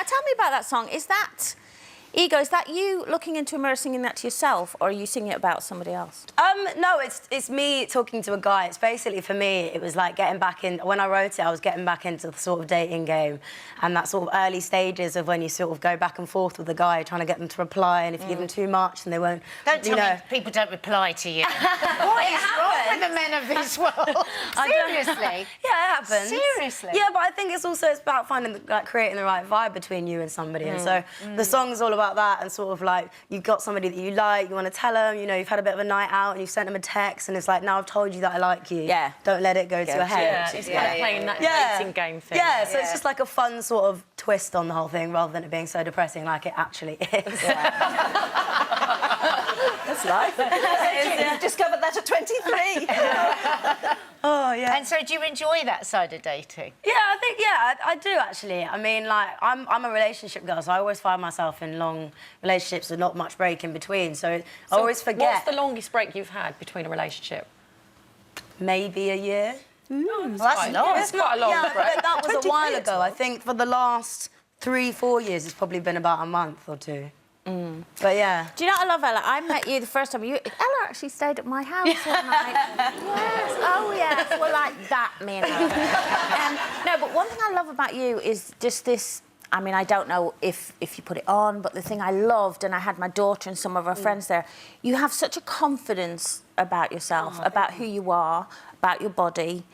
tell me about that song. Is that... Ego, is that you looking into a mirror singing that to yourself, or are you singing it about somebody else? No, it's me talking to a guy. It's basically, for me, it was like getting back in... When I wrote it, I was getting back into the sort of dating game and that sort of early stages of when you sort of go back and forth with the guy, trying to get them to reply, and if you give them too much, then they won't... Don't tell me people don't reply to you. What is wrong with the men of this world? Seriously? Yeah, it happens. Seriously? Yeah, but I think it's about finding, like, creating the right vibe between you and somebody. And so the song's all about that, and sort of like you've got somebody that you like, you want to tell them, you know, you've had a bit of a night out and you've sent them a text, and it's like, now I've told you that I like you. Yeah. Don't let it go to your head. Yeah, it's kind of playing that dating game thing. Yeah, so it's just like a fun sort of twist on the whole thing, rather than it being so depressing like it actually is. That's life. You've discovered that at 23. Oh, yeah. And so do you enjoy that side of dating? Yeah, I think, I do, actually. I mean, like, I'm a relationship girl, so I always find myself in long relationships with not much break in between, so I always forget. What's the longest break you've had between a relationship? Maybe a year. Well, that's long. It's quite a long break. But that was a while 23 ago. I think for the last 3-4 years, it's probably been about a month or two. But yeah. Do you know what I love, Ella? I met you the first time. Ella actually stayed at my house one night. Yes, oh yes, we're like that, me and her. No, but one thing I love about you is just this. I mean, I don't know if you put it on, but the thing I loved, and I had my daughter and some of her friends there, you have such a confidence about yourself, about who you are, about your body.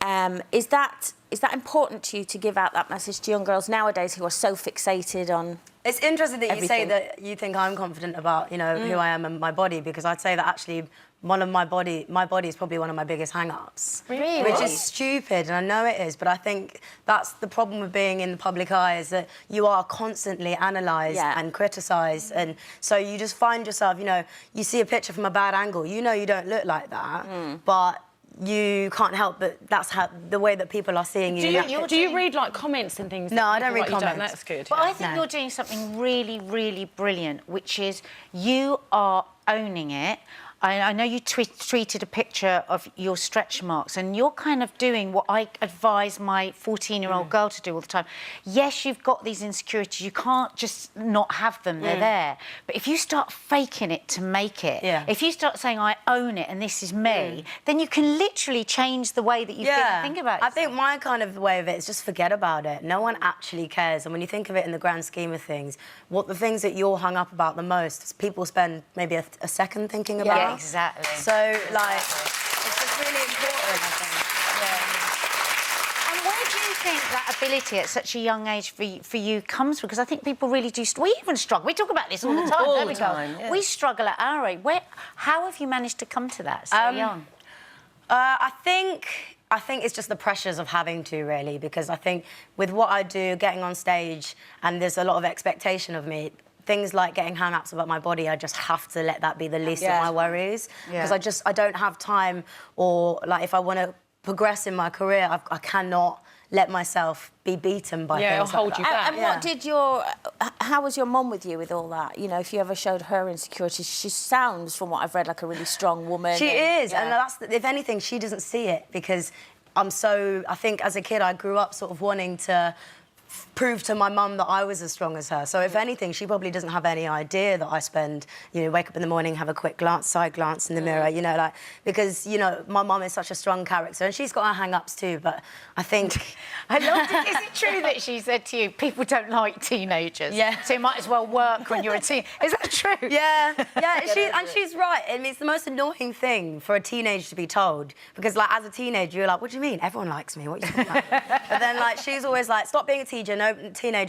Is that important to you to give out that message to young girls nowadays who are so fixated on... It's interesting that you say everything. that you think I'm confident about, you know, who I am and my body, because I'd say that actually my body is probably one of my biggest hang-ups. Really? Which is stupid, and I know it is, but I think that's the problem with being in the public eye, is that you are constantly analysed and criticised, and so you just find yourself, you know, you see a picture from a bad angle, you know you don't look like that, but you can't help but that's how the way that people are seeing you. Do you read, like, comments and things? No, I don't read comments. That's good. But I think you're doing something really, really brilliant, which is you are owning it. I know you tweeted a picture of your stretch marks, and you're kind of doing what I advise my 14-year-old girl to do all the time. Yes, you've got these insecurities. You can't just not have them. They're there. But if you start faking it to make it, if you start saying, I own it and this is me, then you can literally change the way that you think about it. I think my kind of way of it is just forget about it. No one actually cares. And when you think of it in the grand scheme of things, the things that you're hung up about the most, people spend maybe a second thinking about. Yeah, exactly. So, like, it's just really important, I think. And where do you think that ability at such a young age for you comes from? Because I think people really do... We even struggle. We talk about this all the time, all don't the we? time, yeah. We struggle at our age. How have you managed to come to that so young? I think it's just the pressures of having to, really, because I think with what I do, getting on stage, and there's a lot of expectation of me, things like getting hang-ups about my body, I just have to let that be the least of my worries. Because I don't have time, or, like, if I want to progress in my career, I cannot let myself be beaten by things it'll hold like you that. back. And what did how was your mum with you with all that? You know, if you ever showed her insecurities, she sounds, from what I've read, like a really strong woman. She is, and that's, if anything, she doesn't see it, because I think as a kid I grew up sort of wanting to prove to my mum that I was as strong as her. So if anything, she probably doesn't have any idea that I spend, you know, wake up in the morning, have a quick side glance in the mirror, you know, like, because, you know, my mum is such a strong character, and she's got her hang-ups too, but I think... I loved it. Is it true that she said to you, people don't like teenagers? Yeah. So you might as well work when you're a teen. Is that true? Yeah, she's right. I mean, it's the most annoying thing for a teenager to be told, because, like, as a teenager, you're like, what do you mean? Everyone likes me. What are you talking about? But then, like, she's always like, stop being a teenager.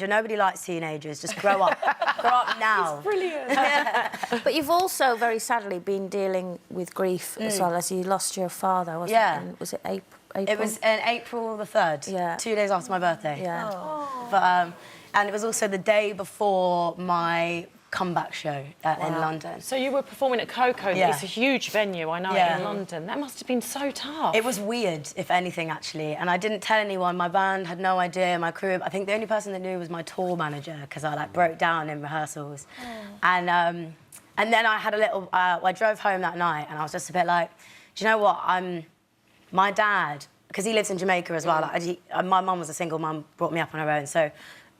Nobody likes teenagers. Just grow up. Grow up now. It's brilliant. But you've also, very sadly, been dealing with grief as well, as you lost your father, wasn't it? Was it April? It was on April the 3rd, 2 days after my birthday. Yeah. Oh. But, and it was also the day before my comeback show in London. So you were performing at Coco. It's a huge venue, I know, in London. That must have been so tough. It was weird, if anything, actually. And I didn't tell anyone. My band had no idea. My crew, I think the only person that knew was my tour manager, because I, like, broke down in rehearsals. And then I had a little... I drove home that night, and I was just a bit like, do you know what? My dad, because he lives in Jamaica as well, like, my mum was a single mum, brought me up on her own, so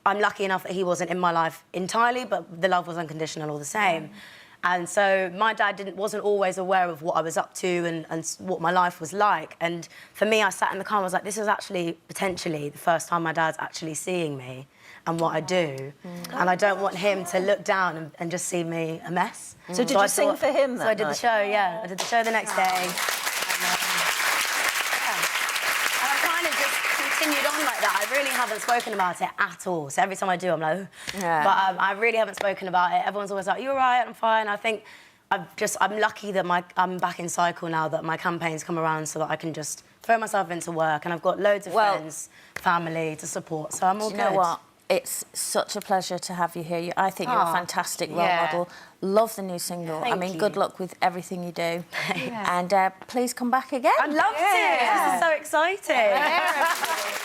I'm lucky enough that he wasn't in my life entirely, but the love was unconditional all the same. And so my dad wasn't always aware of what I was up to and what my life was like. And for me, I sat in the car and was like, this is actually potentially the first time my dad's actually seeing me and what I do. And I don't want him to look down and just see me a mess. So did you sing for him that So I did night? the show, yeah. I did the show the next day. And I've kind of just continued on like that. I really haven't spoken about it at all. So every time I do, I'm like, Yeah. But I really haven't spoken about it. Everyone's always like, you're all right, I'm fine. I think I'm lucky that I'm back in cycle now, that my campaigns come around so that I can just throw myself into work, and I've got loads of friends, family to support, so I'm all good. You know what? It's such a pleasure to have you here. I think you're a fantastic role model. Love the new single. Thank I mean, you. good luck with everything you do. And please come back again. I'd love to. This is so exciting.